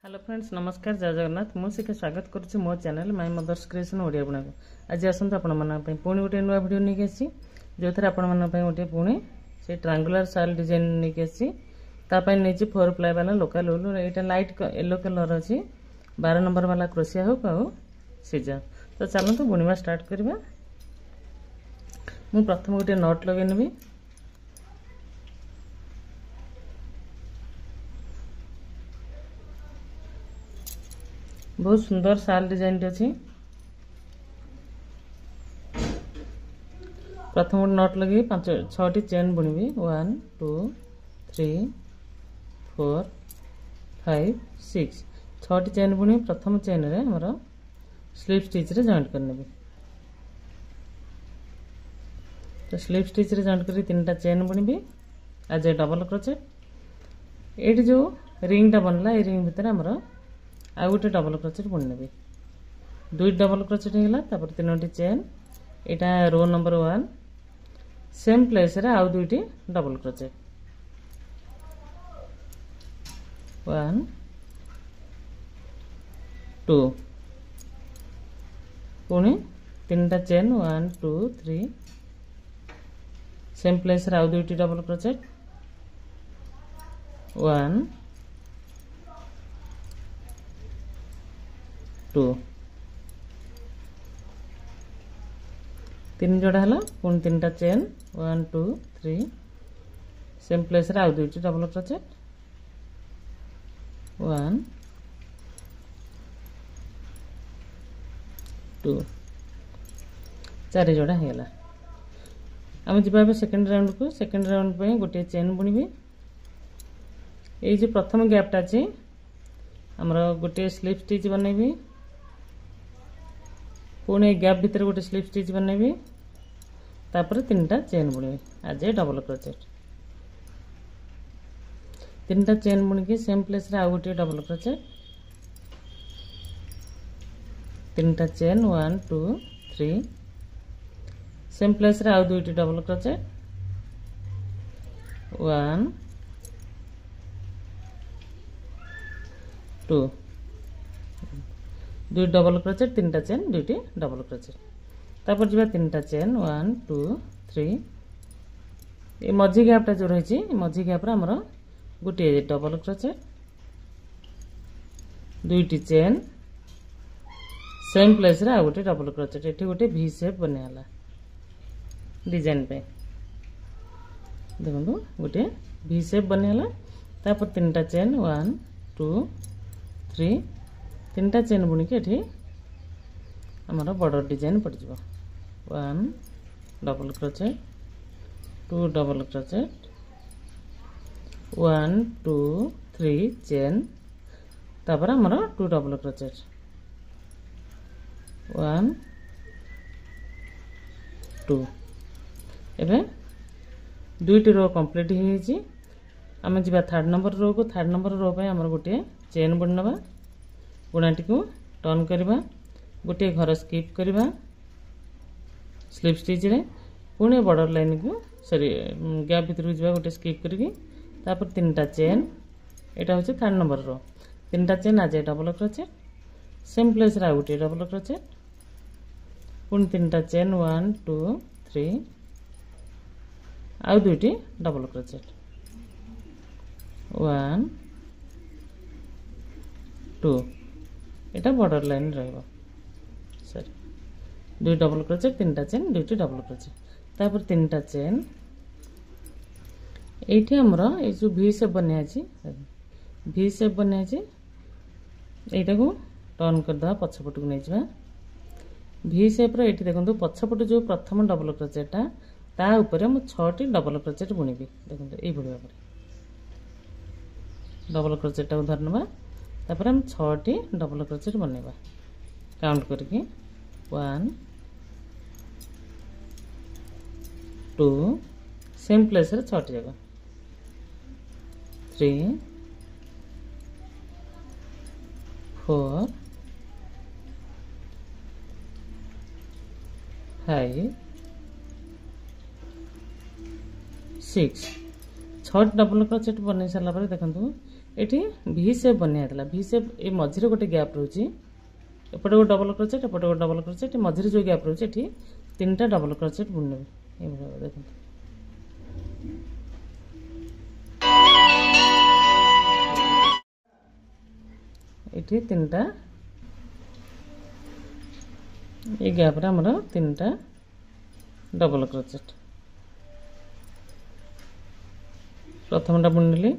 Hello friends नमस्कार जय जगन्नाथ मुझे स्वागत करुच्ची मो channel my mother's creation Odia बुणा आज आसतु आपण पुणी गोटे नुआ वीडियो नहीं आसी जो थे आपण गोटे पुणी से ट्रायंगुलर साल डिजाइन नहीं आसी नहीं 4 प्लाई वाला लोकल वूल यहाँ लाइट येलो कलर अच्छी 12 नंबर वाला क्रोशिया हुक आउ सीजा तो चलते बुणवा स्टार्ट करवा। मु प्रथम गोटे नट लगे नेबी बहुत सुंदर साल डिजाइन अच्छी प्रथम नट लगे 6टी चेन बुणवी 1 2 3 4 5 6 6टी चेन बुणी प्रथम चेन रे हमर स्लिप स्टिच रे जॉइंट करनेबी। तो स्लिप स्टिच रे जॉइंट करी 3टा चेन बुणवी आज डबल क्रोचेट एटी जो रिंग टा बनला ए रिंग भितर हमर आ गोटे डबल क्रोचेट बुणी नेबी 2 डबल क्रोचेट हेला तापर 3टी चेन एटा रो नंबर 1 सेम प्लेस रे आउ 2टी डबल क्रोचेट 1 2 पुणी 3टा चेन 1 2 3 सेम प्लेस रे आउ 2टी डबल क्रोचेट 1 2 3 जोड़ा है पुणी 3टा चेन 1 2 3 सेम प्लेस रे आउ 2टी डबल क्रोचेट 1 2 4 जोड़ा है। आम जी सेकेंड राउंड को सेकेंड राउंड पे गोटे चेन बुणवी ये जो प्रथम गैपटा अच्छे आमर गोटे स्लिप स्टिच बनैबी पुणे गैप भीतर गोटे स्लिप स्टिच बनैबी तापर 3टा चेन बुणवी आज डबल क्रोचेट 3टा चेन बुणी की सेम प्लेस रे आ गोटे डबल क्रोचेट 3टा चेन 1 2 3 सेम प्लेस रे आउ 2टी डबल क्रोचेट 1 2 2 डबल क्रोचेट 3टा चेन 2टी डबल क्रोचेट तापर जीवा 3टा चेन 1 2 3 ये मझी गैपटा जो रही मझी गैप हमर गोटे डबल क्रोचेट 2टी चेन सेम प्लेस रे आ गोटे डबल क्रोचेट एठी गोटे वी शेप बनेला डिजाइन पे देखो गोटे वी शेप बनेला तापर 3टा चेन 1 2 3 3टा चेन बुणी के एठी हमर बॉर्डर डिजाइन पड़ जिवो 1 double crochet 2 double crochet 1 2 3 chain तापर हमर 2 डबल क्रोचेट 1 2 एबे 2टी रो कंप्लीट हो जी आम जी थर्ड नंबर रो को थर्ड नंबर रो पे हमर गोटे चेन बुणी नवा बुणाटी को टर्न करवा गोटे घर स्किप करवा स्लिप स्टिच रे पुणे बॉर्डर लाइन को सॉरी गैप भीतर को गोटे स्किप करके तापर 3टा चेन एटा होचे थर्ड नंबर रो 3टा चेन आज डबल क्रोचेट सेम प्लेस रे गोटे डबल क्रोचेट पुणी 3टा चेन 1 2 3 आउ 2टी डबल क्रोचेट 1 2 एटा बॉर्डर लाइन रहइबो सॉरी 2 डबल क्रोचेट 3टा चेन 2टी डबल क्रोचेट तापर 3टा चेन एठी हमरा ए जो वी शेप बने अछि वी शेप बने अछि एटा को टर्न कर दा पछपट को नै जबा वी शेप रो एठी देखंतु पछपट जो प्रथम डबल क्रोचेटा ता ऊपर हम 6टी डबल क्रोचेट बुणीबी देखंतु ए बुणीबा पर डबल क्रोचेट को धरनबा तापर हम 6टी डबल क्रोचेट बनेबा काउंट करके 1 2 सेम प्लेस रे 6टी जगह 3 4 5 6 6 डबल क्रोचेट बनै साला पर देखंतु ये भी सेप बनवाला भी सेप ये मझे गोटे गैप रोचे एपटे गोटे डबल क्रोचेट एपटे गोटे डबल क्रोचेट मझे जो गैप रोचे ये 3टा डबल क्रोचेट बुने ये देखो ये 3टा ये गैप रे हमर 3टा डबल क्रोचेट प्रथमटा बुनली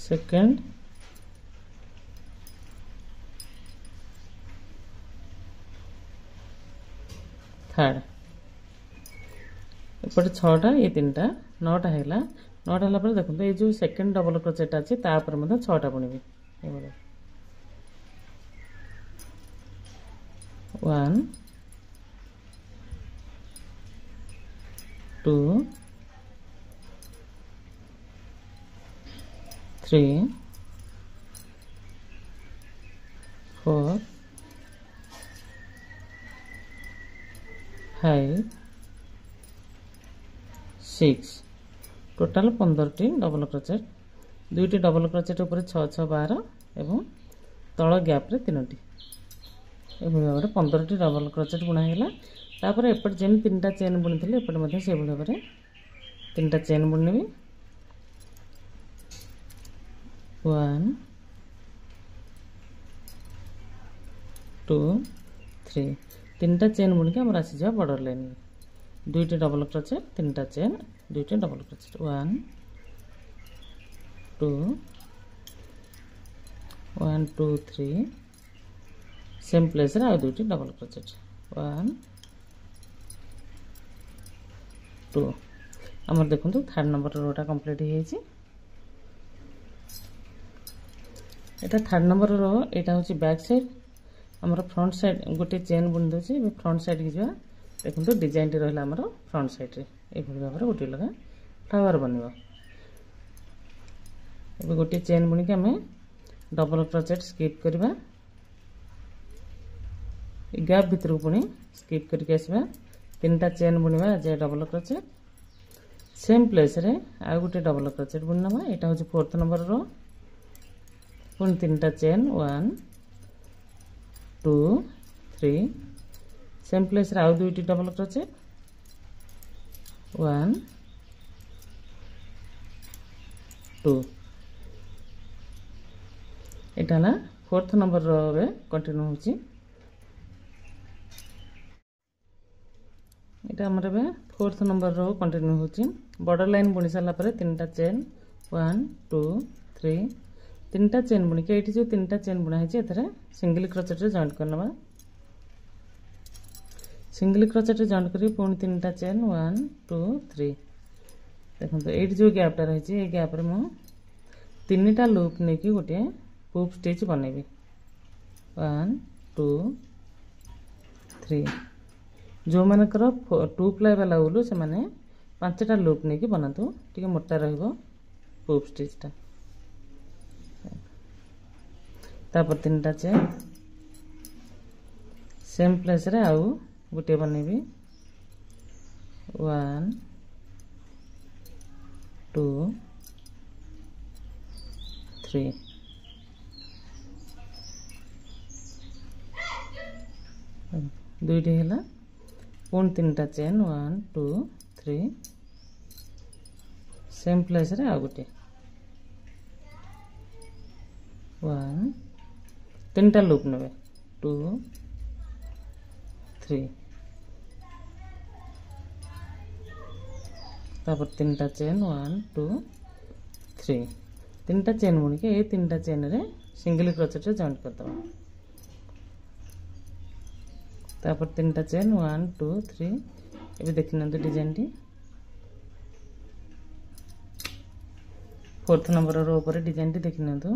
सेकंड थर्ड एपटे 6टा ये 3टा 9टा है 9टा है देखो ये जो सेकंड डबल क्रोचेट अच्छी 6टा बुणवी 1 2 3 4 5 6 टोटाल 15टी डबल क्रोचेट 2टी डबल क्रोचेट ऊपर 6 6 12 एवं तल गैप रे 3टी ए भाव में 15टी डबल क्रोचेट बुणागला तापर एपट जेम 3टा चेन बुणी थी एपटे से भाव में 3टा चेन बुणवी 1 2 3 3टा चेन बुणी के आसी जा बॉर्डर लाइन 2टी डबल क्रोचेट 3टा चेन 2टी डबल क्रोचेट 1 2 1 2 3 सेम प्लेस रे आ 2टी डबल क्रोचेट 1 2 आमर देखंतु थर्ड नंबर रोटा कंप्लीट हे छि एटा थर्ड नंबर रो एटा होछि बैक साइड आमर फ्रंट साइड गोटे चेन बुन दो छी फ्रंट साइड की जा देखंतु डिजाइन टी रहला आमर फ्रंट साइड रे ए भली भाबरे गोटे लगा फ्लावर बनिबो एबे गोटे चेन बुनी के हमें डबल क्रोचेट स्किप करबा गैप भीतर पुणी स्किप करके आसबा 3टा चेन बुणवा जे डबल क्रोचेट सेम प्लेस रे आ गोटे डबल क्रोचेट बुनवा एटा होछि फोर्थ नंबर रो पुणी 3टा चेन 1 2 3 सेम प्लेस रे आ 2टी डबल क्रोचेट 1 2 एटा ना फोर्थ नंबर रो रे कंटिन्यू होछि एटा हमरे बे फोर्थ नंबर रो कंटिन्यू होछि बॉर्डर लाइन बुनी साला परे 3टा चेन 1 2 3 3टा चेन बुनी के एठी जो 3टा चेन बुना है जे एथरे सिंगल क्रोचेट रे जॉइंट करनबा सिंगल क्रोचेट रे जॉइंट करी पुणी 3टा चेन 1 2 3 देखो तो एठी जो गैप टा रही छि ए गैप रे मो 3टा लूप ने की गोटे पूप स्टिच बनेबी 1 2 3 जो मानकर 2 प्लाई वाला उलू से माने 5टा लूप नहीं कि बनातु टिके मोटा रहइबो पूप स्टिच टा तापर 3टा चेन सेम प्लेस रे आउ गुटे बनेबी 1 2 3 दुईटी हैला पुणी 3टा चेन 1 2 3 सेम प्लेस रे आ गुटे 1 3टा लूप नेबे 2 3 तापर 3टा चेन 1 2 3 3टा चेन बुनी के ए 3टा चेन रे सिंगल क्रोचेट रे जॉइंट कर दबा तापर 3टा चेन 1 2 3 एबे देखिन तो डिजाइन टी फोर्थ नंबर रो ऊपर डिजाइन टी देखिन तो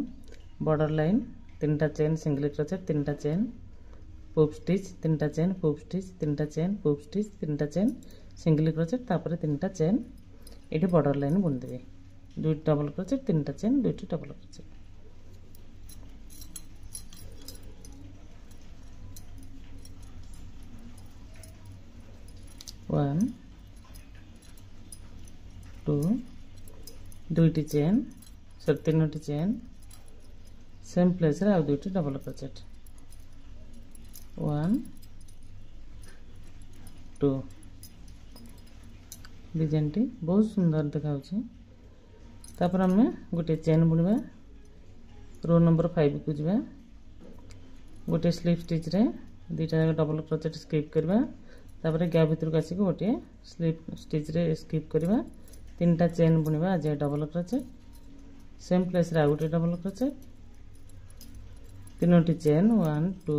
बॉर्डर लाइन 3टा चेन सिंगल क्रोचेट 3टा चेन पूप स्टिच 3टा चेन पूप स्टिच 3टा चेन पूप स्टिच 3टा चेन सिंगल क्रोचेट तापर 3टा चेन एठी बॉर्डर लाइन बुन देबे 2 डबल क्रोचेट 3टा चेन 2टी डबल क्रोचेट वन 2 दुईटी चेन सॉरी तीनोटी चेन सेम प्लेस रे आ दुईटी डबल क्रोचेट 1 2 डिजाइन टी बहुत सुंदर देखा तापर आम गोटे चेन बुणवा रो नंबर 5 को जावा गोटे स्लिप स्टिच रे दुईटा डबल क्रोचेट स्किप करवा तापर गैप भीतर को आसिक गोटे स्लिप स्टिच रे स्किप करवा तीनटा चेन बुणवा आज डबल क्रोचेट सेम प्लेस रे आ गोटे डबल क्रोचेट तीनोटी चेन 1 2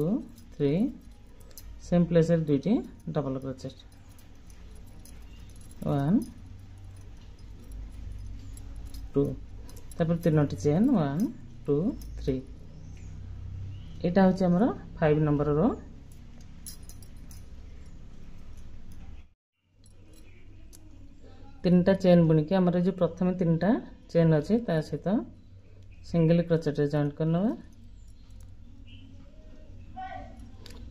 3 सेम प्लेस रे दुईटी डबल क्रोचेट 1 2 तापर तीनोटी चेन 1 2 3 एटा होची हमर 5 नंबर रो तीनटा चेन बुणी के हमर जो प्रथम तीनटा चेन अछि ता सहित सिंगल क्रोचेट रे जॉइंट करनवा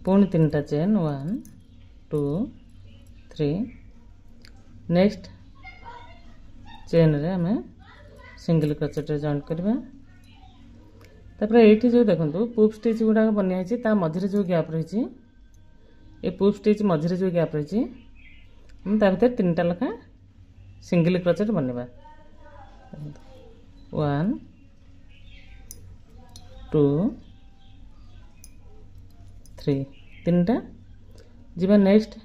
पुणी तीनटा चेन 1 2 3 नेक्स्ट चेन रे हमें सिंगल क्रोचेट रे जॉइंट करबा तापर एठी जो देखंतु पूप स्टिच गुडा बनिया छि ता मझरे जो गैप रही छि ए पूप स्टिच मझरे जो गैप रही छि हम ता भीतर तीनटा लखा सिंगल क्रोचेट बनवा 1 2 3 तीनटा जीवा नेक्स्ट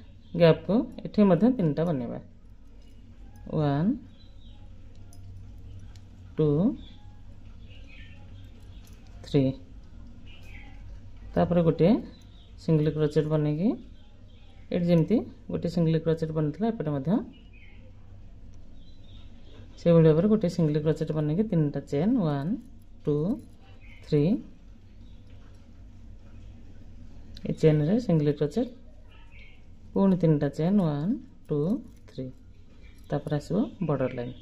गैप को एठी मध्य तीनटा बनवा 1 2 3 तापर गोटे सिंगल क्रोचेट बनेगी एट जेमती गोटे सिंगल क्रोचेट बनथला एपटे मध्य से भली भाबरे गोटे सिंगल क्रोचेट बनेगी तीनटा चेन 1 2 3 ए चेन रे सिंगल क्रोचेट पुणी तीनटा चेन 1 2 3 तापर आसो बॉर्डर लाइन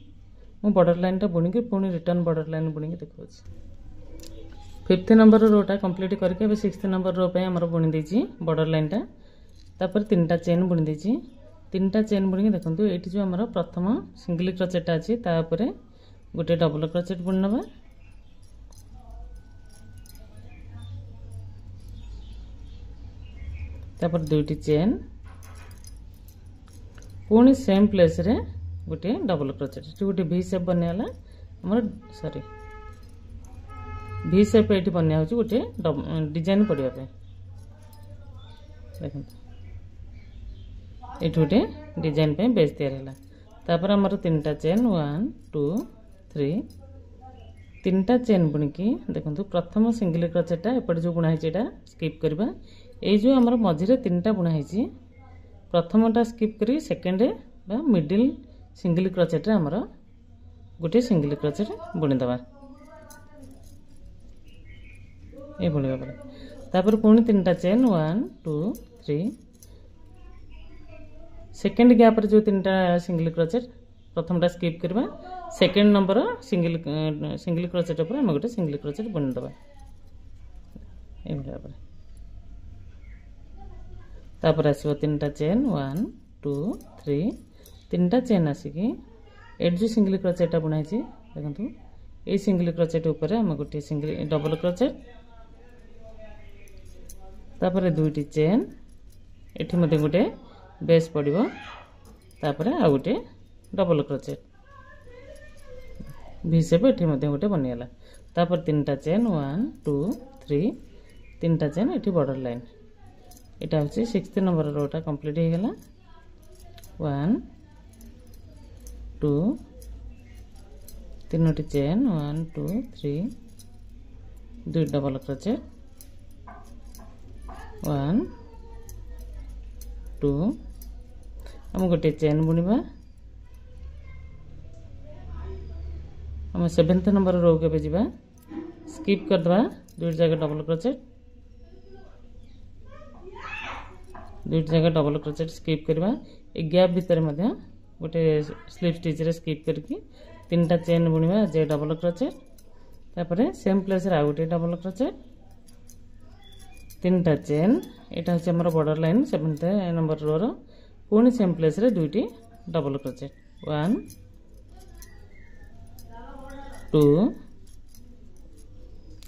मु बॉर्डर लाइन टा बुणी के पुणी रिटर्न बॉर्डर लाइन बुणी के देखौछि 5th नंबर रोटा कंप्लीट करके अब 6th नंबर रो पे हमर बुणी देछि बॉर्डर लाइन टा तापर तीनटा चेन बुणी देछि तीनटा चेन बुणी के देखंतु एठी जो हमर प्रथम सिंगल क्रोचेट अछि ता ऊपर गोटे डबल क्रोचेट बुणनबा तापर दुईटी चेन पुणी सेम प्लेस रे गोटे डबल क्रोचेट गोटे वी शेप बनियाला हमर सॉरी वी शेप एठी बनिया होची गोटे डिजाइन पडिया पे देखंतु एठी गोटे डिजाइन पे बेस तैयार हैला तापर हमर तीनटा चेन 1 2 3 तीनटा चेन बुणी की देखंतु प्रथम सिंगल क्रोचेट एपट जो बुणा हैची एटा स्किप करबा ए जो हमर मझिरे तीनटा बुणा हैची प्रथमटा स्किप करी सेकंड बा मिडिल सिंगल क्रोचेट रे हमर गोटे सिंगल क्रोचेट बुणी दबा ए भली भाबरे तापर पुणी तीनटा चेन 1 2 3 सेकंड गैप रे जो तीनटा सिंगल क्रोचेट प्रथमटा स्किप करबा सेकंड नंबर सिंगल क्रोचेट ऊपर हम गोटे सिंगल क्रोचेट बुणी दबा ए भली भाबरे तापर आसीबो तीनटा चेन 1 2 3 तीनटा चेन आसीकी एट जो सिंगल क्रोचेट बुणा हैची देखंतु ए सिंगल क्रोचेट ऊपर हम गोटे सिंगल डबल क्रोचेट तापर दुईटी चेन एठी मते गोटे बेस पड़िबो तापर आ गोटे डबल क्रोचेट वी शेप एठी मते गोटे बनियाला तापर तीनटा चेन 1 2 3 तीनटा चेन एठी बॉर्डर लाइन एटा होची 6th नंबर रोटा कंप्लीट हे गेला 1 2 तीनोटी चेन 1 2 3 दुई डबल क्रोचेट 1 2 हम गोटे चेन बुणवा हम 7th नंबर रो के जीवा स्किप कर दबा दुई जगह डबल क्रोचेट दुई जगह डबल क्रोचेट स्किप करबा ए गैप भीतर मध्य गोटे स्लिप स्टिच रे स्किप करके तीनटा चेन बुणवा जे डबल क्रोचेट तापर सेम प्लेस रे आ गोटे डबल क्रोचेट तीनटा चेन एटा होची हमर बॉर्डर लाइन 7th नंबर रो रो पुणी सेम प्लेस रे दुईटी डबल क्रोचेट 1 2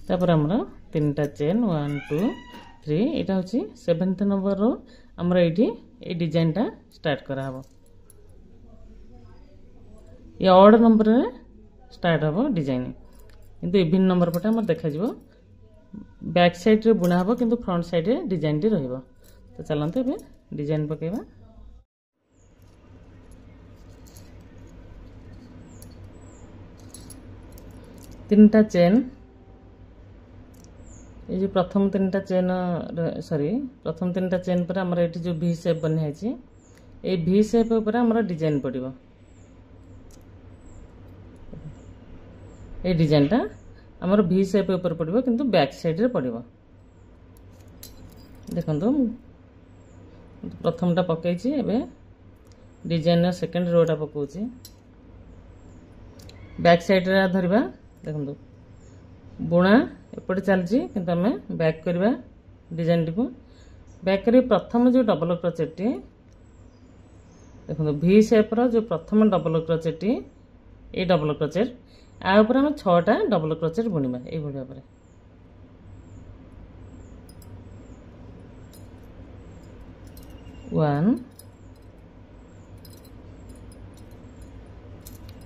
तापर हमर तीनटा चेन 1 2 3 एटा होची 7th नंबर रो हमरा एठी ए डिजाइन टा स्टार्ट करा हबो ये ऑड नंबर रे स्टार्ट हबो डिजाइन किंतु इवन नंबर पटे हमर देखा जिवो बैक साइड रे बुना हबो किंतु फ्रंट साइड रे डिजाइन टी रहइबो तो चलंते बे डिजाइन पकेबा तीनटा चेन ये जो प्रथम तीनटा चेन सॉरी प्रथम तीनटा चेन पर हमर एठी जो वी शेप बने है छी ए वी शेप ऊपर हमर डिजाइन पड़िबो ए डिजाइन टा हमर वी शेप ऊपर पड़िबो किंतु बैक साइड रे पड़िबो देखंतु प्रथम टा पकै छी एबे डिजाइन रो सेकंड रो टा पकोची बैक साइड रे धरिबा देखंतु बुणा एपटे चलजी किंतु हमें बैक करबा डिजाइन टी को बैक करी प्रथम जो डबल क्रोचेट टी देखंतु वी शेप रो जो प्रथम डबल क्रोचेट टी ए डबल क्रोचेट आ ऊपर हम 6 टा डबल क्रोचेट बुनिबा ए भलिया पर 1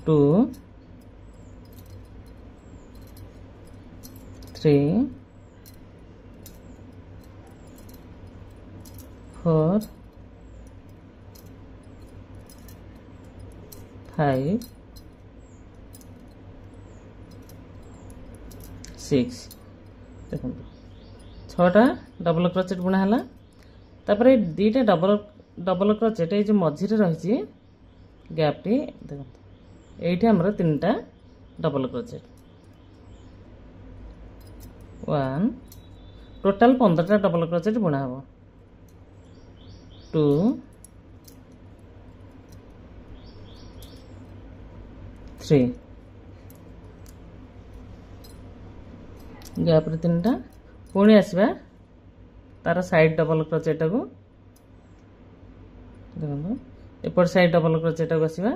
2 3 4 5 6 देखो 6टा डबल क्रोचेट बुना हला तापर दीटा डबल क्रोचेट ए जो मझी रे रही गैप टी देखो एठी हमर तीनटा डबल क्रोचेट 1 टोटल 15टा डबल क्रोचेट बुना हबो 2 3 गैप रे तीनटा पुणी आसबा तार साइड डबल क्रोचेट को देखो एपट साइड डबल क्रोचेट को आसबा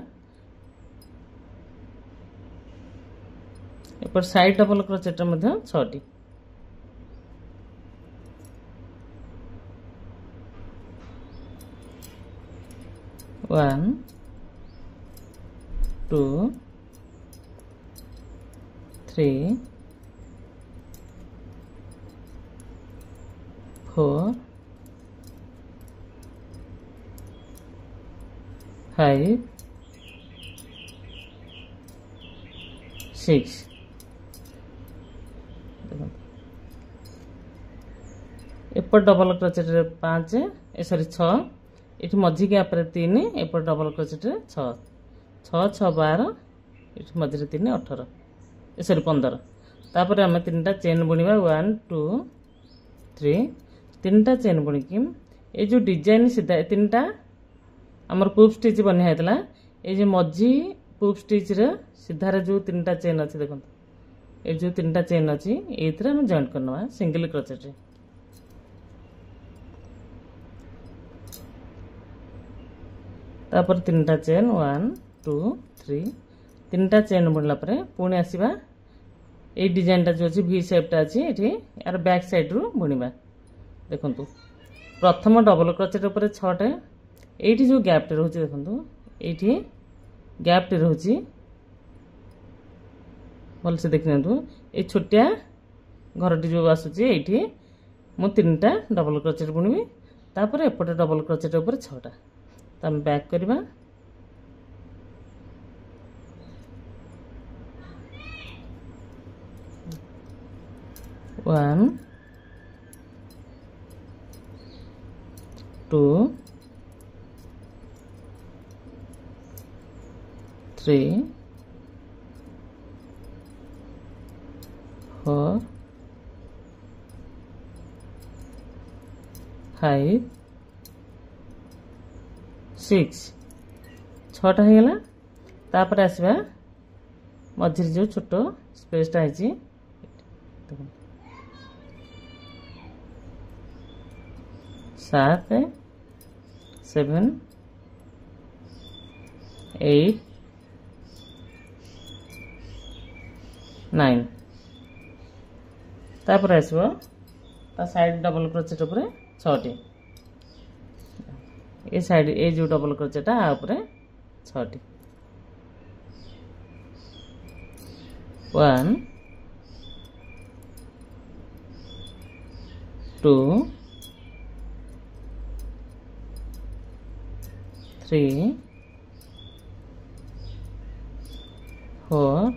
एपट साइड डबल क्रोचेट मध्ये 6टी 1 2 3 4 5 6 एपट डबल क्रोचेट रे 5 सॉरी 6 इठी मझी गैप रे 3 एपट डबल क्रोचेट रे 6 6 6 12 इठी मझी रे 3 18 सॉरी 15 तापर हम तीनटा चेन बुनिबा 1 2 3 तीनटा चेन बुनिकी ए जो डिजाइन सीधा तीनटा हमर पूफ स्टिच बने हैतला ए जो मझी पूफ स्टिच रे सीधा रे जो तीनटा चेन अछि देखो ए जो तीनटा चेन अछि एथरे हम जॉइंट करनवा सिंगल क्रोचेट रे तापर तीनटा चेन 1 2 3 तीनटा चेन बुनला परे पुणी आसीबा ए डिजाइन टा जो अछि वी शेप टा अछि एठी यार बैक साइड रु बुनिबा देखंतु प्रथम डबल क्रोचेट ऊपर 6टा एठी जो गैप टे रहउछि देखंतु एठी गैप टे रहउछि बोल से देखनंतु ए छोटिया घरटी जो आसुछि एठी मु तीनटा डबल क्रोचेट बुनिबी तापर एपटे डबल क्रोचेट ऊपर 6टा त हम बैक करबा 1 2 3 4 5 6 छटा हो गला तापर आसबा मझिर जो छोट स्पेसटा है 7 7 8 9 तापर आसो ता साइड डबल क्रोचेट ऊपर 6टी ए साइड ए जो डबल क्रोचेट आ ऊपर 6टी 1 2 3 4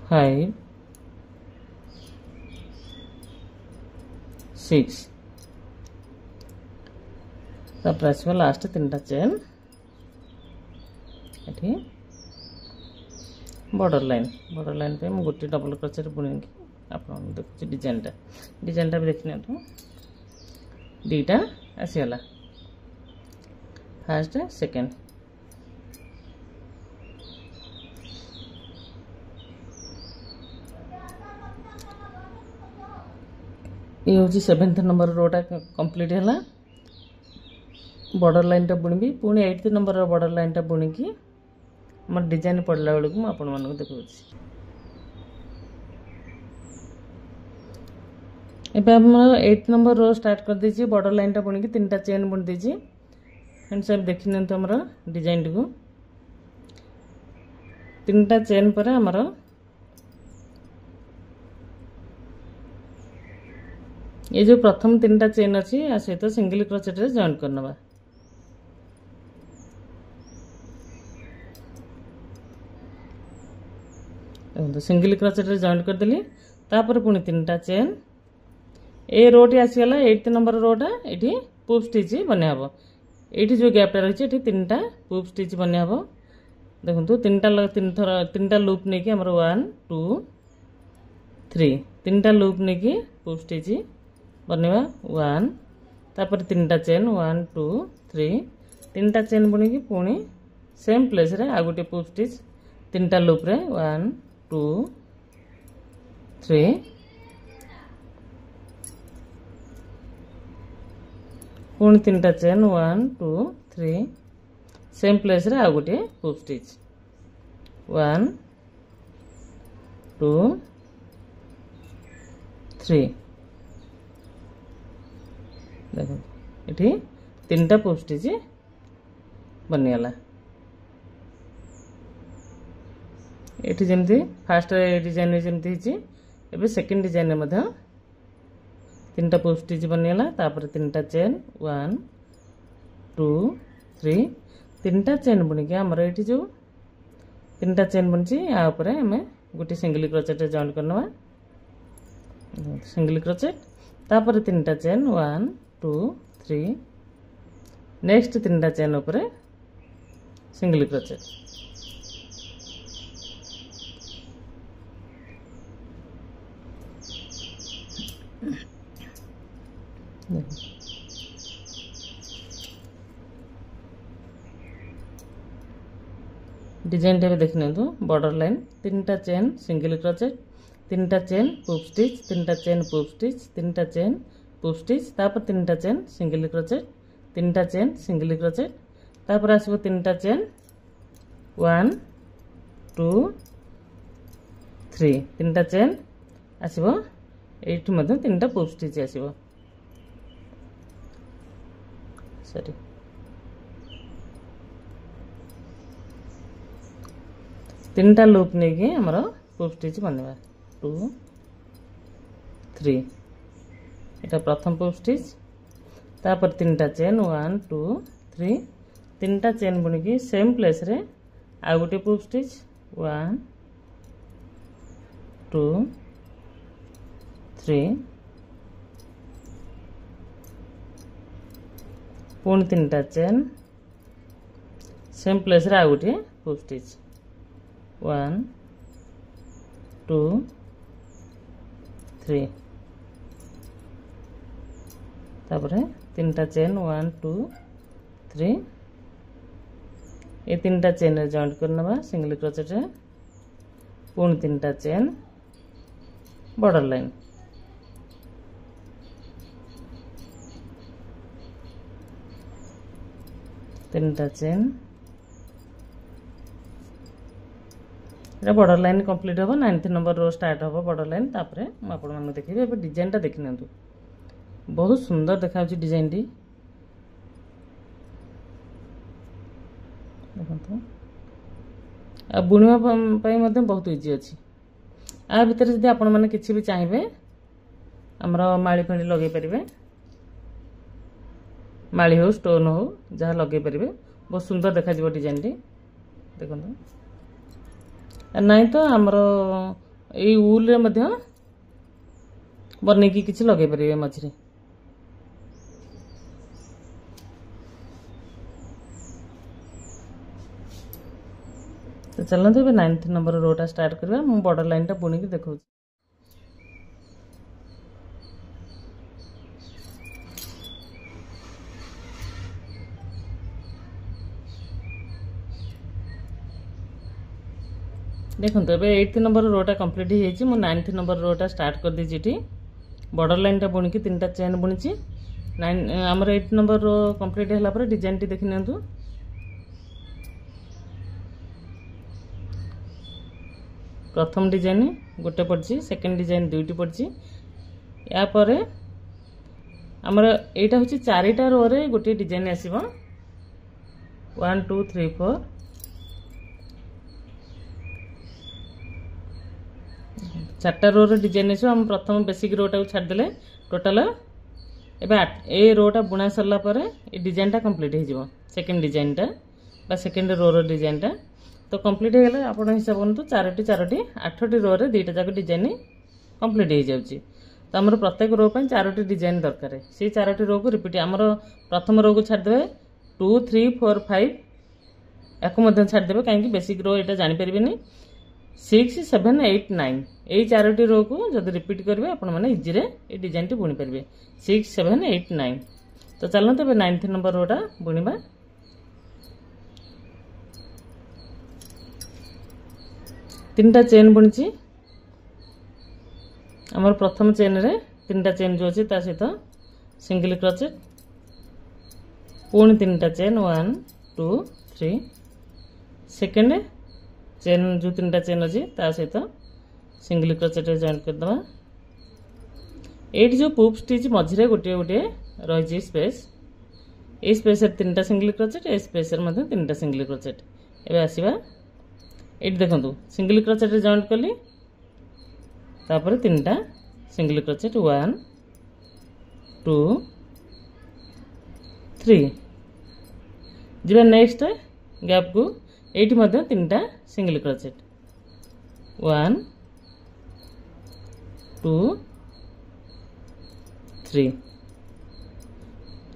5 6 तापर आसो लास्ट 3टा चेन ये बॉर्डर लाइन पे मैं गोटे डबल क्रोचेट बुणी आप देखुचे डिजाइनटा भी देखने तो दीटा आसीगला फर्स्ट सेकेंड ये हूँ 7th नंबर रोटा कंप्लीट है बॉर्डर लाइन टा बुणी पुणी 8th नंबर बॉर्डर लाइन टा बुणी की मोर डिजाइन पड़ला बेलू मुझे आपण मानक देखा एबे हम 8th नंबर रो स्टार्ट कर दीजिए बॉर्डर लाइन टा बुणी की 3टा चेन बुणी दीजिए एंड सब देखि न तो हमर डिजाइन को 3टा चेन पर हमर ये जो प्रथम 3टा चेन अच्छी आ सहित सिंगल क्रोचेट रे जॉइन करनबा तो सिंगल क्रोचेट रे जॉइन कर देली तापर पुनी 3टा chain A roti आसीगला 8th number रोटा एठी पूफ स्टिच बने हबो एठी जो गैपटा रही एठी 3टा पूफ स्टिच बने हबो देखंतु 3टा लूप ने की हमर 1 2 3 3टा लूप ने की पूफ स्टिच बनेवा 1 तापर 3टा चेन 1 2 3 3टा चेन बुनी की पुनी सेम प्लेस रे आ गोटे पूफ स्टिच 3टा लूप रे 1 2 3 पुणी 3टा चेन 1 2 3 सेम प्लेस रे आ गोटे पूफ स्टिच 1 2 3 देखो ये 3टा पूफ स्टिच बनीगला ये जमी फास्ट डिजाइन जमी एबे सेकेंड डिजाइन में 3टा पूफ स्टिच बनीगला तापर 3टा चेन 1 2 3 3टा चेन बुणी आमर ये जो 3टा चेन बुनी यापर आम गोटे सिंगल क्रोचेट जॉइन करनवा सिंगल क्रोचेट तापर 3टा चेन 1 2 3 नेक्स्ट 3टा चेन ऊपर सिंगल क्रोचेट डिजाइन टा भी देखने तो बॉर्डर लाइन 3टा चेन सिंगल क्रोचेट 3टा चेन पूफ स्टिच 3टा चेन पूफ स्टिच 3टा चेन पूफ स्टिच तापर 3टा चेन सिंगल क्रोचेट 3टा चेन सिंगल क्रोचेट तापर आसबो 3टा चेन 1 2 3 3टा चेन आसबो एठी मध्ये 3टा पूफ स्टिच आसबो सॉरी 3टा लूप नहीं कि हमर पूफ स्टिच बनवा 2 3 एटा प्रथम पूफ स्टिच तापर 3टा चेन 1 2 3 3टा चेन बुनी की सेम प्लेस रे आ गोटे पूफ स्टिच 1 2 3 पुणी 3टा चेन सेम प्लेस रे आ गोटे पूफ स्टिच 1 2 3 तापरे 3टा चेन 1 2 3 ये 3टा चेन रे जॉइंट करनबा सिंगल क्रोचेट रे पुणी 3टा चेन बॉर्डर लाइन तीनटा चेन ये बॉर्डर लाइन कंप्लीट हम 9th नंबर रो स्टार्ट हम बॉर्डर लाइन तापर मैं देखिए ए डिजाइन टा देखि नियंतु बहुत सुंदर देखा डिजाइन टी देखो आ बुणवा बहुत इजी अच्छी आ भितर जब आपण मैंने किसी भी चाहिए आमर माड़ी फाड़ी लगे पारे माड़ी हो स्टोन हो जहाँ लगे पारे बहुत सुंदर देखा डिजाइन टी देखो नहीं तो आमर ये ऊल बन किसी लगे पारे मझे तो चलते 9th नंबर रोटा स्टार्ट करवा मु बॉर्डर लाइन टा बुणी की देखो देखो तो 8th नंबर रोटा कंप्लीट हो 9th नंबर रोटा स्टार्ट कर दी बॉर्डर लाइन टा बुणी की 3टा चेन बुणी 9 8 नंबर रो कंप्लीट है डिजाइन टी देखि नियंतु प्रथम डिजाइन गोटे पड़ी सेकेंड डिजाइन दुईटी पड़ी यापर आमर यहाँ हूँ 4टा रो रे गोटे डिजाइन आसब 1 2 3 4 4टा रो रे डिजाइन आस प्रथम बेसिक रोटा को छाड़देले टोटाल ए रोटा बुणा सरला ये डिजाइन टा कंप्लीट हो सेकेंड डिजाइन टा सेकेंड रो रो डिजाइन टा तो कंप्लीट हो गला आप हिसाब करूँ 4टी 8टी रो रे 2टा जाक डिजाइन कंप्लीट हो जाऊँगी तो आम प्रत्येक रो पर 4टी डिजाइन दरकार से 4टी रो को रिपीट आमर प्रथम रो को छाड़दे 2 3 4 5 या छाड़दे कहीं बेसिक रो यहाँ जापर 6 7 8 9 यही 4टी रो को जब रिपीट करेंगे आपने इजी ये डिजाइन टी बुणी पारे 6 7 8 9 तो चलते 9th नंबर रोटा बुणवा 3टा चेन बुणी आमर प्रथम चेन रे 3टा चेन जो अच्छी सहित सिंगल क्रोचेट पुणी 3टा चेन 1 2 3 सेकेंड चेन जो 3टा चेन अच्छी सहित सिंगल क्रोचेट जॉइन करदे ये जो पुप स्टिच मझे गोटे गोटे रही स्पेस ये स्पेस 3टा सिंगल क्रोचेट ए स्पेस 3टा सिंगल क्रोचेट एवं आसवा ये देखो सिंगल क्रोचेट जॉइन कली तापर 3टा सिंगल क्रोचेट 1 2 3 जी नेक्स्ट गैप को ये 3टा सिंगल क्रोचेट 1 2 3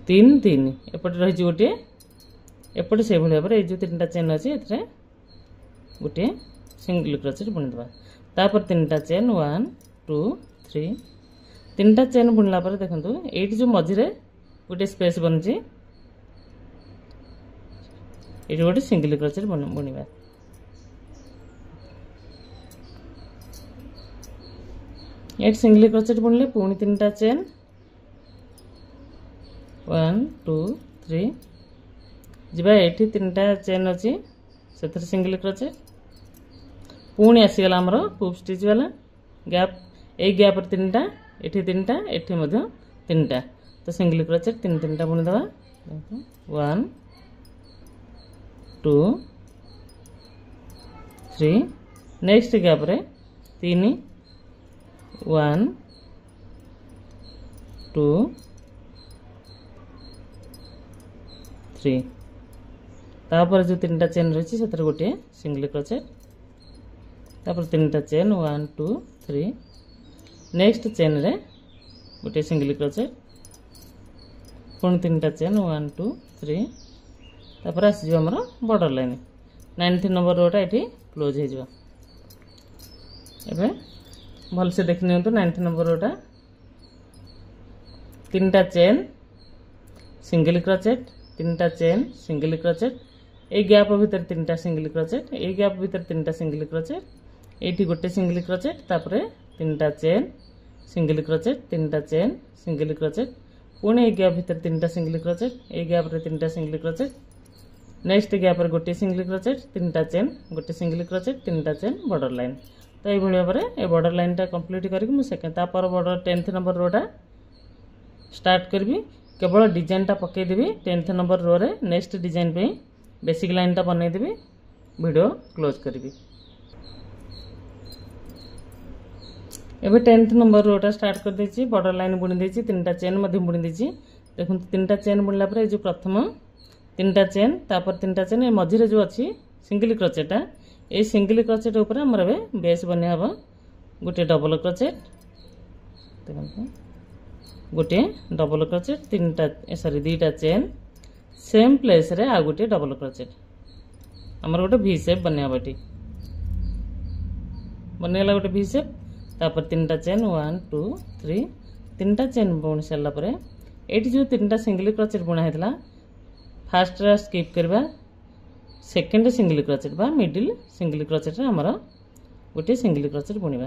3 3 एपटे रही गोटे एपटे से भाव में जो 3टा चेन अच्छे ये गोटे सिंगल क्रोचेट बुणीदे तापर 3टा चेन 1 2 3 3टा चेन बुणला देखो ये जो मझे गोटे स्पेस बनी ये गोटे सिंगल क्रोचेट बुणवा ये सिंगल क्रोचेट बुणले पुणी 3टा चेन 1 2 3 जीवा ये 3टा चेन अच्छी से सिंगल क्रोचेट पुणी आसीगला आमर पुप स्टिच वाला गैप ए गैप 3टा ये 3टा ये 3टा तो सिंगल क्रोचेट 3टा बुणी दवा 1 2 3 नेक्स्ट गैप रे 3 1 2 3 तापर जो 3टा चेन रही है गोटे सिंगल क्रोचेट तापर 3टा चेन 1 2 3 नेक्स्ट चेन रे गोटे सिंगल क्रोचेट पुणी 3टा चेन 1 2 3 तापर आसीज आमर बॉर्डर लाइन 9th नंबर रोटा ये क्लोज हो भलसे देख नि 9th नंबर रोटा 3टा चेन सिंगल क्रोचेट 3टा चेन सिंगल क्रोचेट ए गैप भीतर 3टा सिंगल क्रोचेट ए गैप भीतर 3टा सिंगल क्रोचेट ये गोटे सिंगल क्रोचेट तापर 3टा चेन सिंगल क्रोचेट 3टा चेन सिंगल क्रोचेट पुणी ए गैप भीतर 3टा सिंगल क्रोचेट ए गैप रे 3टा सिंगल क्रोचेट नेक्स्ट गैप रे गोटे सिंगल क्रोचेट 3टा चेन गोटे सिंगल क्रोचेट 3टा चेन बॉर्डर लाइन। तो ये भाव में ये बॉर्डर लाइन टा कंप्लीट करके मुझे सेकेंड तापर बॉर्डर 10th नंबर रोटा स्टार्ट करी केवल डिजाइन टा पकईदेवी 10th नंबर रो रे नेक्स्ट डिजाइन पे बेसिक लाइन टा बनईदेवी वीडियो क्लोज करी। एबे 10th नंबर रोटा स्टार्ट कर देछि बॉर्डर लाइन बुनी देछि 3टा चेन मध्य बुनी देछि। देखो 3टा चेन बुनला पर जो प्रथम 3टा चेन तापर 3टा चेन मझी रे जो अछि सिंगल क्रोचेटा ए सिंगल क्रोचेट ऊपर हमर एबे बेस बने हबो गोटे डबल क्रोचेट देखो गोटे डबल क्रोचेट 2टा चेन सेम प्लेस रे आ गोटे डबल क्रोचेट हमर गोटे वी शेप बने हबो एटी बनेला गोटे वी शेप तापर 3टा चेन 1 2 3 3टा चेन बुणी सारा पर एटी जो 3टा सिंगल क्रोचेट बुणा हेतला फास्ट रा स्किप करबा सेकंड सिंगल क्रोचेट बा मिडिल सिंगल क्रोचेट रे हमर गोटे सिंगल क्रोचेट बुणीबा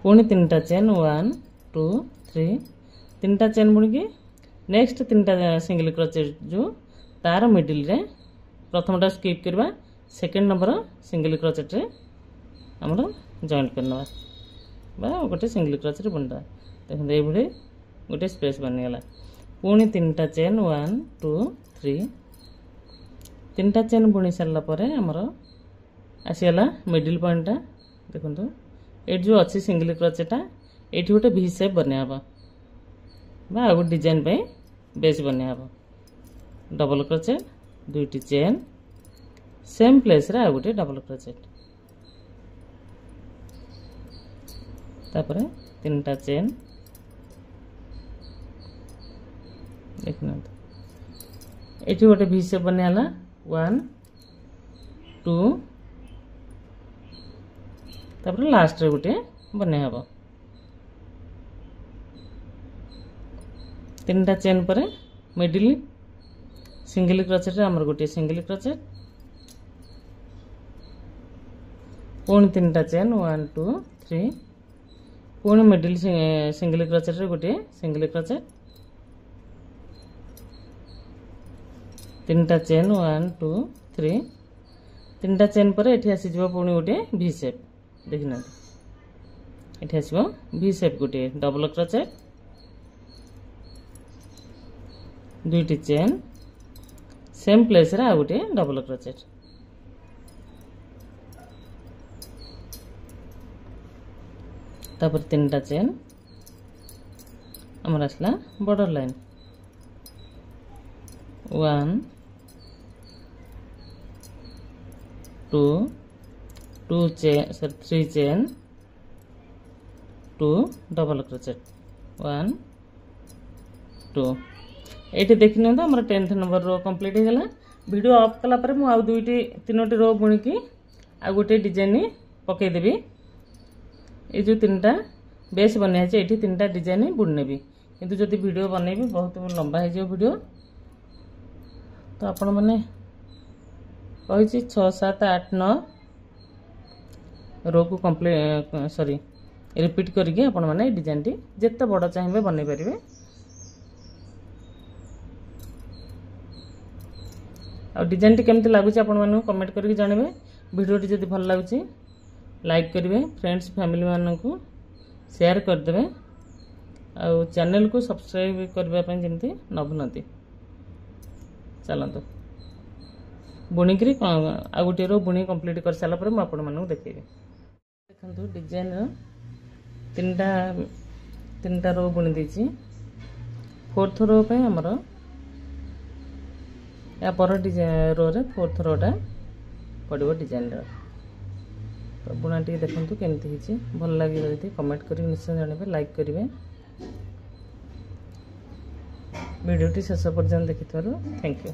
पुणी 3टा चेन 1 2 3 3टा चेन बुणी के नेक्स्ट 3टा सिंगल क्रोचेट जो तार मिडिल रे प्रथमटा स्किप करबा सेकेंड नंबर सिंगल क्रोचेट रे हमर जॉइंट करनवा बा गोटे सिंगल क्रोचेट बुनदा देखो ए भले गोटे स्पेस बन गला पुणी 3टा चेन 1 2 3 3टा चेन बुणी सारला परे हमर आसीगला मिडिल पॉइंट देखो ए जो अच्छी सिंगल क्रोचेटा एठी गोटे वी शेप बने हबा बा आ डिजाइन पे बेस बने हबा डबल क्रोचेट 2टी चेन सेम प्लेस रे आ गोटे डबल क्रोचेट तापरे 3टा चेन देखना एठी गोटे वी शेप बने हला 1 2 तापरे लास्ट रे गोटे बने हबो 3टा चेन पर मिडिल सिंगल क्रोचेट रे हमर गोटे सिंगल क्रोचेट पुणी 3टा चेन 1 2 3 पुणी मिडिल सिंगल क्रोचेट रे गोटे सिंगल क्रोचेट 3टा चेन 1 2 3 3टा चेन पर एठी आसी जबो पुणी गोटे वी शेप देखना एठी आसीबो वी शेप गोटे डबल क्रोचेट 2टी चेन सेम प्लेस रे आ गोटे डबल क्रोचेट तापर 3टा चेन हमर आसला border line 1 2 2 chain 3 chain 2 double crochet 1 2 eighty देखने तो हमर 10th नंबर रो कंप्लीट हो गला। वीडियो ऑफ कला पर मु आउ 2-3 रो बुणी की आ गोटे डिजाइन पकई देबी ये जो 3टा बेस बने ये 3टा डिजाइन बुणी नेबी किंतु जदि वीडियो बनैबी बहुत लंबा हो वीडियो तो आपण माने कहि 6 7 8 9 रो को कंप्लीट सॉरी रिपीट करके आपण माने डिजाइन टी जत्ते बड़ चाहिए बनै परिबे। आ डिजाइन टी केमती लगुच आपण मानू कमेंट करके जानबे। वीडियो टी जदि भल लगुच लाइक करेंगे फ्रेंड्स फैमिली मानन को शेयर करदे आ चैनल को सब्सक्राइब करबा जमी न भूलती चलते बुणिकी आ गोटे रो बुणी कंप्लीट कर सारा पर मुझे देखेबी देखो डिजाइन 3टा रो बुणी देछि 4th रो पे हमर या पर रो रे 4th रोटा पड़ो डिजाइन रो तो बुणा टी देखो केमती भल लगे यदि कमेंट कर निश्चय जानवे लाइक करेंगे वीडियो टी शेष पर्यंत देखि थैंक यू।